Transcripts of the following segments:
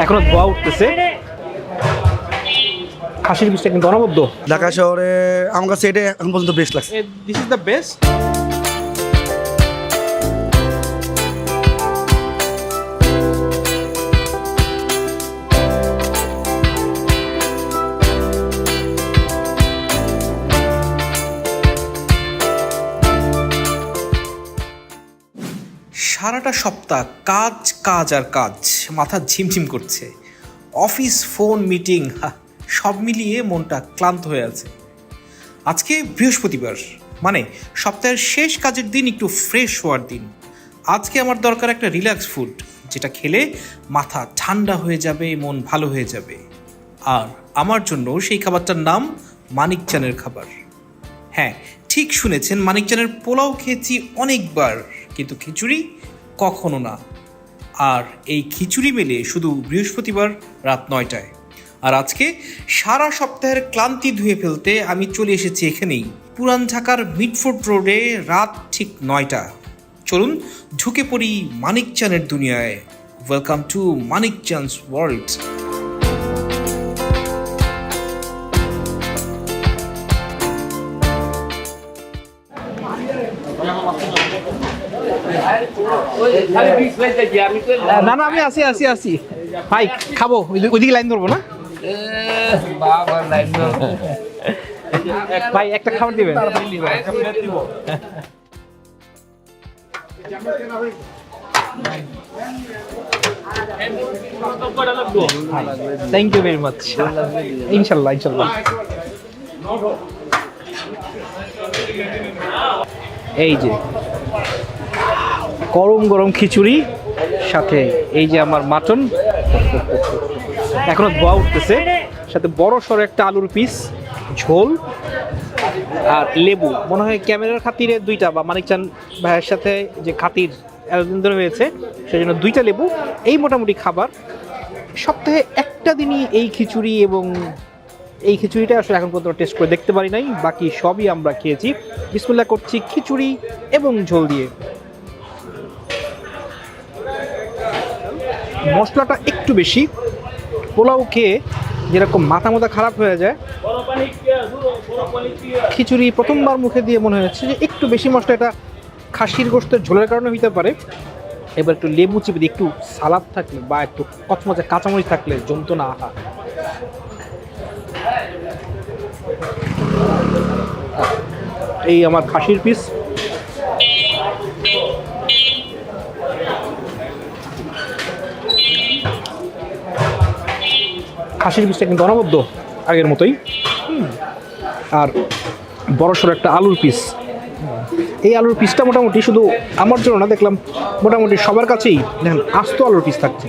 এখনো ধোয়া উঠতেছে। খাসির পিসটা কিন্তু অনবদ্য। ঢাকা শহরে আমার কাছে এটা এখন পর্যন্ত বেস্ট লাগছে। This is the best. সারাটা সপ্তাহ কাজ কাজ আর কাজ, মাথা ঝিমঝিম করছে। অফিস, ফোন, মিটিং, সব মিলিয়ে মনটা ক্লান্ত হয়ে আছে। আজকে বৃহস্পতিবার, মানে সপ্তাহের শেষ কাজের দিন, একটু ফ্রেশ হওয়ার দিন। আজকে আমার দরকার একটা রিল্যাক্স ফুড, যেটা খেলে মাথা ঠান্ডা হয়ে যাবে, মন ভালো হয়ে যাবে। আর আমার জন্য সেই খাবারটার নাম মানিকচানের খাবার। হ্যাঁ, ঠিক শুনেছেন, মানিকচানের পোলাও খেয়েছি অনেকবার, কিন্তু খিচুড়ি কখনো না। আর এই খিচুড়ি মেলে শুধু বৃহস্পতিবার রাত 9টায়। আর আজকে সারা সপ্তাহের ক্লান্তি ধুয়ে ফেলতে আমি চলে এসেছি এখানেই, পুরান ঢাকার মিডফোর্ট রোডে, রাত ঠিক 9টা। চলুন ঢুকে পড়ি মানিকচানের দুনিয়ায়। Welcome to Manikchan's world. না না, আমি আসি ভাই, খাবো। ওইদিকে লাইন ধরবো না ভাই, একটা খাবার দিবেন। Thank you very much. ইনশাল্লাহ ইনশাল্লাহ। এই যে গরম গরম খিচুড়ি, সাথে এই যে আমার মাটন, এখনো ধোয়া উঠতেছে, সাথে বড় সড়ো একটা আলুর পিস, ঝোল আর লেবু। মনে হয় ক্যামেরার খাতিরে দুইটা, বা মানিকচান ভাইয়ের সাথে যে খাতির এতদিন ধরে হয়েছে, সেই জন্য দুইটা লেবু। এই মোটামুটি খাবার। সপ্তাহে একটা দিনই এই খিচুড়ি, এবং এই খিচুড়িটা আসলে এখন পর্যন্ত টেস্ট করে দেখতে পারি নাই, বাকি সবই আমরা খেয়েছি। বিসমিল্লাহ করছি খিচুড়ি এবং ঝোল দিয়ে। মশলাটা একটু বেশি, পোলাও খেয়ে যেরকম মাথা মাথা খারাপ হয়ে যায়, খিচুড়ি প্রথমবার মুখে দিয়ে মনে হচ্ছে যে একটু বেশি মশলা। এটা খাসির গোশতের ঝোলের কারণে হতে পারে। এবার একটু লেবু চিপে দিয়ে, একটু সালাদ থাকলে বা একটু কচমচে কাঁচামরিচ থাকলে জমতো না। আহা, এই আমার খাসির পিস। খাসির পিসটা কিন্তু অনবদ্য আগের মতোই। আর বড়সড় একটা আলুর পিস। এই আলুর পিসটা মোটামুটি শুধু আমার জন্য না, দেখলাম মোটামুটি সবার কাছেই দেখেন আস্ত আলুর পিস থাকছে।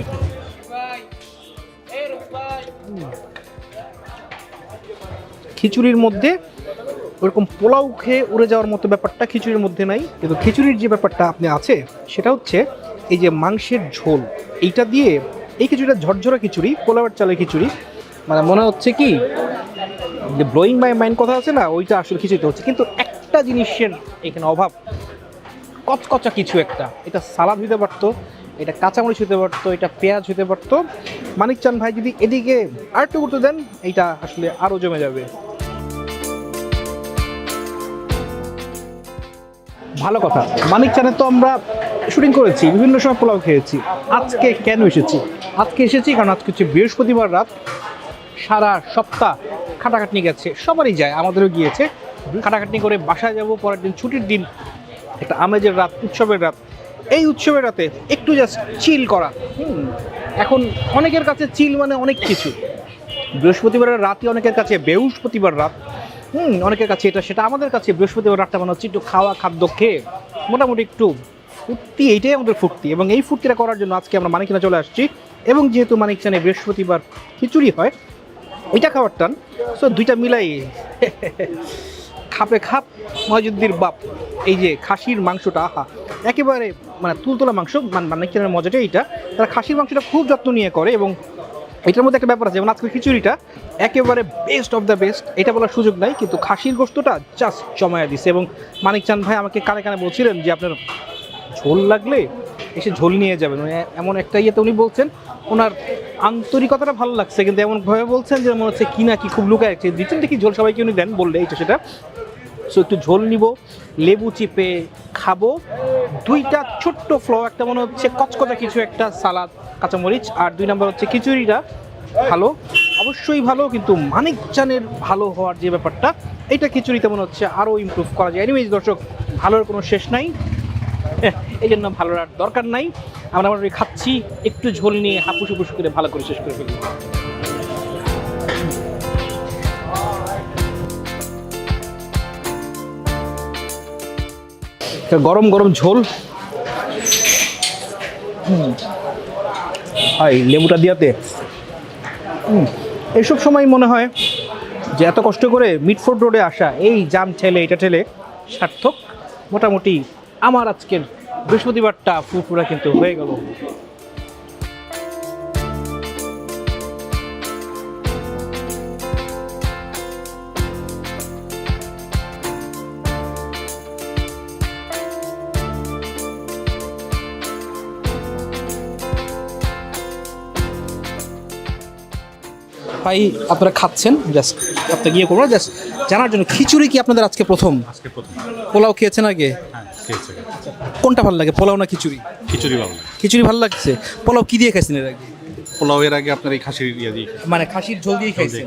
খিচুড়ির মধ্যে ওরকম পোলাও খেয়ে উড়ে যাওয়ার মতো ব্যাপারটা খিচুড়ির মধ্যে নাই, কিন্তু খিচুড়ির যে ব্যাপারটা আপনি আছে সেটা হচ্ছে এই যে মাংসের ঝোল, এইটা দিয়ে এই খিচুড়িটা ঝরঝরা খিচুড়ি, পোলাওয়ের চালের খিচুড়ি। মানে মনে হচ্ছে কি যে ব্লোয়িং মাই মাইন্ড কথা আছে না, ওইটা আসলে খিচুড়িতে হচ্ছে। কিন্তু একটা জিনিসের এখানে অভাব, কচকচা কিছু একটা। এটা সালাদ হতে পারতো, এটা কাঁচামরিচ হতে পারতো, এটা পেঁয়াজ হতে পারতো। মানিকচান ভাই যদি এদিকে আর একটু গুরুত্ব দেন, এইটা আসলে আরও জমে যাবে। ভালো কথা, মানিকচানে তো আমরা শুটিং করেছি, বিভিন্ন সময় পোলাও খেয়েছি। আজকে কেন এসেছি? আজকে এসেছি কারণ আজকে হচ্ছে বৃহস্পতিবার রাত। সারা সপ্তাহ খাটাখাটনি গেছে, সবারই যায়, আমাদেরও গিয়েছে। খাটাখাটনি করে বাসায় যাব, পরের দিন ছুটির দিন, একটা আমেজের রাত, উৎসবের রাত। এই উৎসবের রাতে একটু জাস্ট চিল করা। এখন অনেকের কাছে চিল মানে অনেক কিছু। বৃহস্পতিবারের রাতই অনেকের কাছে বৃহস্পতিবার রাত, অনেকের কাছে এটা সেটা। আমাদের কাছে বৃহস্পতিবার রাতটা মানে হচ্ছে একটু খাওয়া, খাদ্য খেয়ে মোটামুটি একটু ফুর্তি, এইটাই আমাদের ফুর্তি। এবং এই ফুর্তিটা করার জন্য আজকে আমরা মানিকচানে চলে আসছি। এবং যেহেতু মানিকচানে বৃহস্পতিবার খিচুড়ি হয়, ওইটা খাওয়ার টান, সো দুইটা মিলাই খাপে খাপ মহিউদ্দির বাপ। এই যে খাসির মাংসটা, আহা, একেবারে মানে তুলতলা মাংস। মানিকচানের মজাটা এইটা, তারা খাসির মাংসটা খুব যত্ন নিয়ে করে। এবং এটার মধ্যে একটা ব্যাপার আছে, যেমন আজকের খিচুড়িটা একেবারে বেস্ট অফ দ্য বেস্ট, এটা বলার সুযোগ নাই, কিন্তু খাসির গোশতটা জাস্ট জমায়া দিছে। এবং মানিকচান ভাই আমাকে কানে কানে বলছিলেন যে আপনার ঝোল লাগলে এসে ঝোল নিয়ে যাবেন, মানে এমন একটা ইয়েতে উনি বলছেন, ওনার আন্তরিকতাটা ভালো লাগছে, কিন্তু এমনভাবে বলছেন যে মনে হচ্ছে কি না কি খুব লুকায় রাখছে, দিচ্ছেন দেখি ঝোল সবাইকে উনি দেন বললে এইটা সেটা। সো একটু ঝোল নিব, লেবু চিপে খাবো, দুইটা ছোট্ট ফ্লো, একটা মনে হচ্ছে কচকচা কিছু একটা সালাদ কাঁচামরিচ, আর 2 নাম্বার হচ্ছে খিচুড়িটা ভালো, অবশ্যই ভালো, কিন্তু মানিকজানের ভালো হওয়ার যে ব্যাপারটা, এইটা খিচুড়িতে মনে হচ্ছে আরও ইমপ্রুভ করা যায়। এনিওয়েজ দর্শক, ভালোর কোনো শেষ নাই, এই জন্য ভালোর আর দরকার নাই, আমরা মোটামুটি খাচ্ছি, একটু ঝোল নিয়ে হাপুস হুপুস করে ভালো করে শেষ করে ফেলি। গরম গরম ঝোল, হয় লেবুটা দিয়াতে, এইসব সময় মনে হয় যে এত কষ্ট করে মিটফোর্ড রোডে আসা, এই জাম ঠেলে এটা ঠেলে সার্থক। মোটামুটি আমার আজকের বৃহস্পতিবারটা ফুরফুরা কিন্তু হয়ে গেল। ভাই আপনারা খাচ্ছেন, জাস্ট আপনাকে গিয়ে করবো জাস্ট জানার জন্য, খিচুড়ি কি আপনাদের আজকে প্রথম? পোলাও খেয়েছেন আগে? কোনটা ভালো লাগে, পোলাও না খিচুড়ি? খিচুড়ি ভালো লাগে। খিচুড়ি ভালো লাগছে। পোলাও কি দিয়ে খাইছেন এর আগে? পোলাও এর আগে আপনার এই খাসির ইয়ে দিয়ে মানে খাসির ঝোল দিয়ে খাইছেন,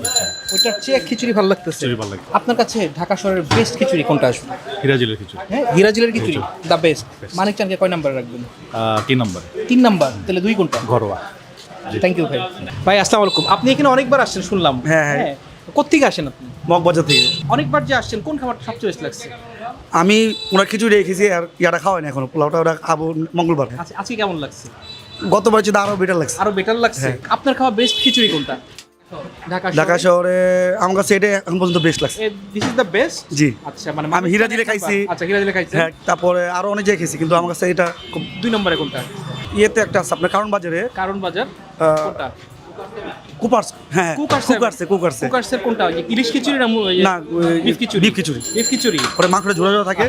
ওইটার চেয়ে খিচুড়ি ভালো লাগতেছে? খিচুড়ি ভালো লাগে। আপনার কাছে ঢাকা শহরের বেস্ট খিচুড়ি কোনটা আসবে? হিরাজিলের খিচুড়ি। হ্যাঁ, হিরাজিলের খিচুড়ি দ্য বেস্ট। মানিকচানকে কয় নাম্বারে রাখবেন? 3 নম্বর। 3 নাম্বার, তাহলে 2 কোনটা? ঘরোয়া। থ্যাংক ইউ ভাই। ভাই আসসালামু আলাইকুম, আপনি এখানে অনেকবার আসছেন শুনলাম। হ্যাঁ। কোত্থেকে আসেন আপনি? মগবাজার থেকে। অনেকবার যে আসছেন, কোন খাবারটা সবচেয়ে বেশি লাগছে? আমি ওনার খিচুড়ি রেখেছি, আর ইয়াটা খাওয়াই না এখনো, পোলাওটা ওটা খাবো মঙ্গলবার। আচ্ছা, আজকে কেমন লাগছে? গতবার চেয়ে আরও বেটার লাগছে। আরো বেটার লাগছে। হ্যাঁ। আপনার খাওয়া বেস্ট খিচুড়ি কোনটা ঢাকা শহরে আমার কাছে এটা এখন পর্যন্ত বেস্ট লাগছে। This is the best? জি। আচ্ছা, মানে আমি হিরাজিলে খাইছি। আচ্ছা, হিরাজিলে খাইছেন। হ্যাঁ, তারপরে আরো অনেক জায়গায় খেয়েছি, কিন্তু আমার কাছে এটা খুব 2 নম্বরে কোনটা? ইয়েতে একটা আছে আপনার কারণ বাজারে কারণ বাজার কোনটা? কুপার্স। হ্যাঁ, কুকারসে। কুকারসের কোনটা? ওই যে ইলিশ খিচুড়ি না না, বিফ খিচুড়ি? বিফ খিচুড়ি। বিফ খিচুড়ি পরে মাংসটা ঝোলা ঝোলা থাকে।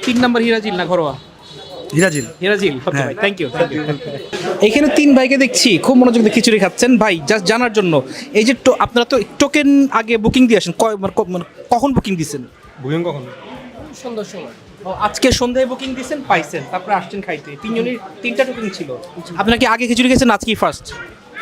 3 নাম্বার হিরাজিল না ঘরোয়া? হিরাজিল। হিরাজিল। ওকে হ্যাঁ। ভাই, থ্যাংক ইউ। এখানে 3 ভাইকে দেখছি খুব মনোযোগ দিয়ে খিচুড়ি খাচ্ছেন। ভাই জাস্ট জানার জন্য, এই যে আপনারা তো টোকেন আগে বুকিং দিয়ে আসেন, মানে কখন বুকিং দিয়েছেন? বুকিং কখন? সন্ধ্যার সময়। ও, আজকে সন্ধ্যায় বুকিং দিয়েছেন, পাইছেন, তারপরে আসছেন খাইতে। 3 জনের 3টা টোকেন ছিল। আপনারা কি আগে খিচুড়ি খেয়েছেন, আজকেই ফার্স্ট?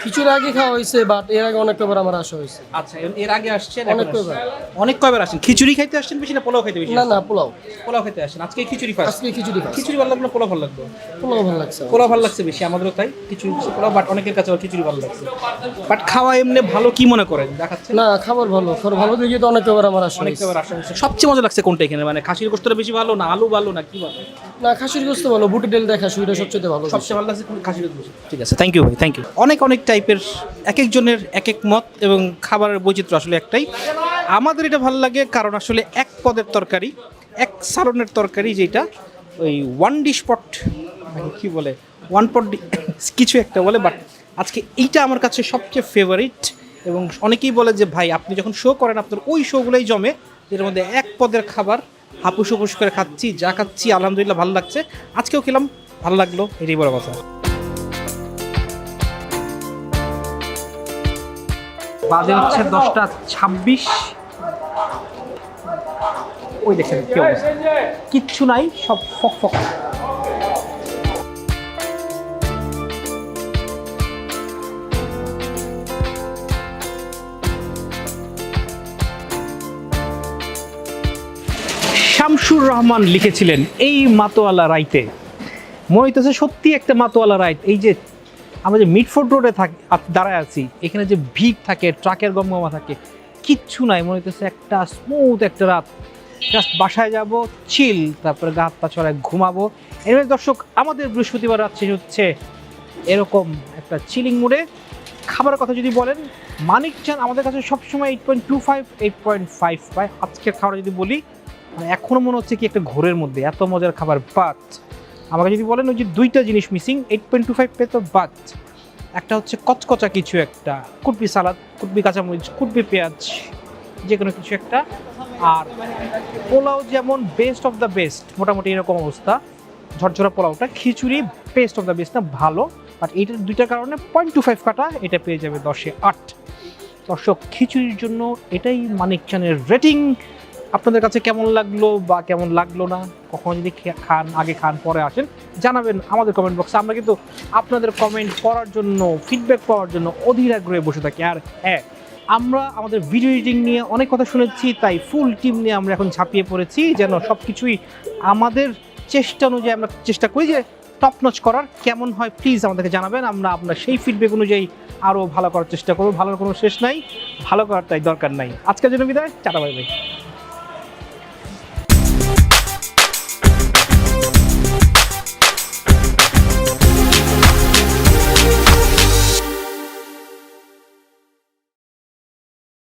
খিচুড়ি আগে খাওয়া হয়েছে, বাট এর আগে অনেক কবার আমার আসা হয়েছে। আচ্ছা, এর আগে আসছেন? অনেক এখন কয়বার। অনেক কয়বার আসেন? খিচুড়ি খাইতে আসছেন বেশি না পোলাও খাইতে বেশি? না, পোলাও। পোলাও খাইতে আসেন, আজকে খিচুড়ি ফার্স্ট। আজকে খিচুড়ি খাচ্ছি। খিচুড়ি ভালো লাগলো না পোলাও ভালো লাগলো? পোলাও ভালো লাগছে আমার। পোলাও ভালো লাগছে বেশি, আমাদেরও তাই। খিচুড়ি পোলাও, বাট অনেকের কাছে আবার খিচুড়ি ভালো লাগছে। বাট খাওয়া এমনি ভালো কি মনে করেন দেখাচ্ছে? না, খাবার ভালো দেখি তো অনেক কবার আমার আসা অনেক হয়েছে। কয়বার আসা হয়েছে। সবচেয়ে মজা লাগছে কোনটা এখানে, মানে খাসির গোস্তটা বেশি ভালো না আলু ভালো না কি ভালো? না, খাসির গোস্ত ভালো, বুটের ডাল দেখা সুইটা সবচেয়ে ভালো। সবচেয়ে ভালো লাগছে খাসির গোস্ত। ঠিক আছে, থ্যাংক ইউ ভাই, থ্যাংক ইউ। অনেক অনেক টাইপের, এক একজনের এক এক মত, এবং খাবারের বৈচিত্র্য আসলে একটাই। আমাদের এটা ভালো লাগে কারণ আসলে এক পদের তরকারি, এক সারনের তরকারি, যেটা ওই ওয়ান ডিশ পট কি বলে, ওয়ান পট কিছু একটা বলে, বাট আজকে এইটা আমার কাছে সবচেয়ে ফেভারিট। এবং অনেকেই বলে যে ভাই আপনি যখন শো করেন আপনার ওই শোগুলোই জমে, এর মধ্যে এক পদের খাবার হাপুস হুপুস করে খাচ্ছি, যা খাচ্ছি আলহামদুলিল্লাহ ভালো লাগছে। আজকেও খেলাম, ভালো লাগলো, এটাই বড় কথা। বাজে হচ্ছে 10:26। ওই দেখেন কি অবস্থা, কিচ্ছু নাই, সব ফক ফক। শামসুর রহমান লিখেছিলেন এই মাতোয়ালা রাইতে, মনে হইতেছে সত্যি একটা মাতোয়ালা রাইত। এই যে আমরা যে মিটফোর্ড রোডে দাঁড়ায় আছি, এখানে যে ভিড় থাকে, ট্রাকের গমগমা থাকে, কিচ্ছু নাই, মনে হইতেছে একটা স্মুথ একটা রাত। জাস্ট বাসায় যাব, চিল, তারপরে গা হাত পা ছড়ায় ঘুমাবো। এর দর্শক, আমাদের বৃহস্পতিবার রাত শেষ হচ্ছে এরকম একটা চিলিং মুডে। খাবারের কথা যদি বলেন, মানিকচান আমাদের কাছে সবসময় 8.25 8.5 পায়। আজকের খাবার যদি বলি, মানে এখনও মনে হচ্ছে কি একটা ঘোরের মধ্যে, এত মজার খাবার। বাট আমাকে যদি বলেন, ওই যে 2টা জিনিস মিসিং 8.25 পেতো, বাট একটা হচ্ছে কচকচা কিছু একটা, কুটবি সালাদ, কুটবি কাঁচামরিচ, কুটবি পেঁয়াজ, যে কোনো কিছু একটা। আর পোলাও যেমন বেস্ট অফ দ্য বেস্ট, মোটামুটি এরকম অবস্থা, ঝরঝরা পোলাওটা। খিচুড়ি বেস্ট অফ দ্য বেস্ট না, ভালো, বাট এইটার দুইটা কারণে 0.25 কাটা, এটা পেয়ে যাবে 10-এ 8। দর্শক, খিচুড়ির জন্য এটাই মানিক চানের রেটিং। আপনাদের কাছে কেমন লাগলো বা কেমন লাগলো না, কখনো যদি খান, আগে খান পরে আসেন, জানাবেন আমাদের কমেন্ট বক্সে। আমরা কিন্তু আপনাদের কমেন্ট পড়ার জন্য, ফিডব্যাক পাওয়ার জন্য অধীর আগ্রহে বসে থাকি। আর হ্যাঁ, আমরা আমাদের ভিডিও এডিটিং নিয়ে অনেক কথা শুনেছি, তাই ফুল টিম নিয়ে আমরা এখন ঝাঁপিয়ে পড়েছি যেন সব কিছুই আমাদের চেষ্টা অনুযায়ী আমরা চেষ্টা করি যে টপ নচ করার। কেমন হয় প্লিজ আমাদেরকে জানাবেন, আমরা আপনার সেই ফিডব্যাক অনুযায়ী আরও ভালো করার চেষ্টা করবো। ভালোর কোনো শেষ নাই, ভালো করার তাই দরকার নাই। আজকের জন্য বিদায়, টাটা, বাই বাই।